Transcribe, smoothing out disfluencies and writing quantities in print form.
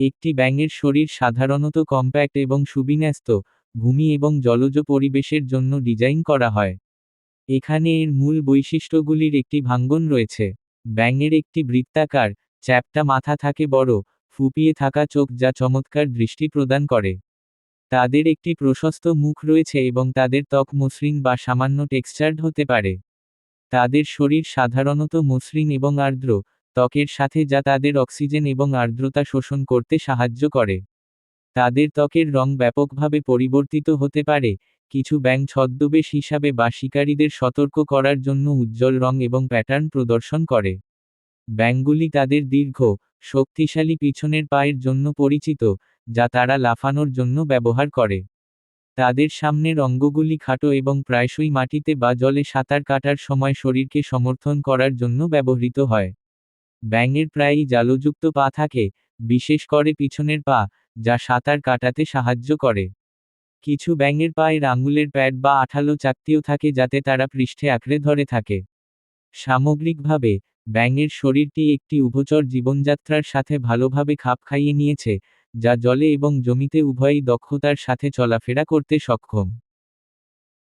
একটি ব্যাঙের শরীর সাধারণত কম্প্যাক্ট এবং সুবিন্যস্ত, ভূমি এবং জলজ পরিবেশের জন্য ডিজাইন করা হয়। এখানে এর মূল বৈশিষ্ট্যগুলির একটি ভাঙ্গন রয়েছে। ব্যাঙের একটি বৃত্তাকার, চ্যাপ্টা মাথা থাকে, বড়, ফুপিয়ে থাকা চোখ যা চমৎকার দৃষ্টি প্রদান করে। তাদের একটি প্রশস্ত মুখ রয়েছে এবং তাদের ত্বক মসৃণ বা সামান্য টেক্সচার্ড হতে পারে। তাদের শরীর সাধারণত মসৃণ এবং আর্দ্র ত্বকের সাথে, যা তাদের অক্সিজেন এবং আর্দ্রতা শোষণ করতে সাহায্য করে। তাদের ত্বকের রং ব্যাপকভাবে পরিবর্তিত হতে পারে, কিছু ব্যাঙ ছদ্মবেশ হিসাবে বা শিকারীদের সতর্ক করার জন্য উজ্জ্বল রং এবং প্যাটার্ন প্রদর্শন করে। ব্যাঙগুলি তাদের দীর্ঘ, শক্তিশালী পিছনের পায়ের জন্য পরিচিত, যা তারা লাফানোর জন্য ব্যবহার করে। তাদের সামনের অঙ্গগুলি খাটো এবং প্রায়শই মাটিতে বা জলে সাঁতার কাটার সময় শরীরকে সমর্থন করার জন্য ব্যবহৃত হয়। ব্যাঙের প্রায়ই জালযুক্ত পা থাকে, বিশেষ করে পিছনের পা, যা সাঁতার কাটাতে সাহায্য করে। কিছু ব্যাঙের পায়ের আঙুলের প্যাড বা আঠালো চাকতিও থাকে যাতে তারা পৃষ্ঠে আঁকড়ে ধরে থাকে। সামগ্রিকভাবে, ব্যাঙের শরীরটি একটি উভচর জীবনযাত্রার সাথে ভালোভাবে খাপ খাইয়ে নিয়েছে, যা জলে এবং জমিতে উভয়ই দক্ষতার সাথে চলাফেরা করতে সক্ষম।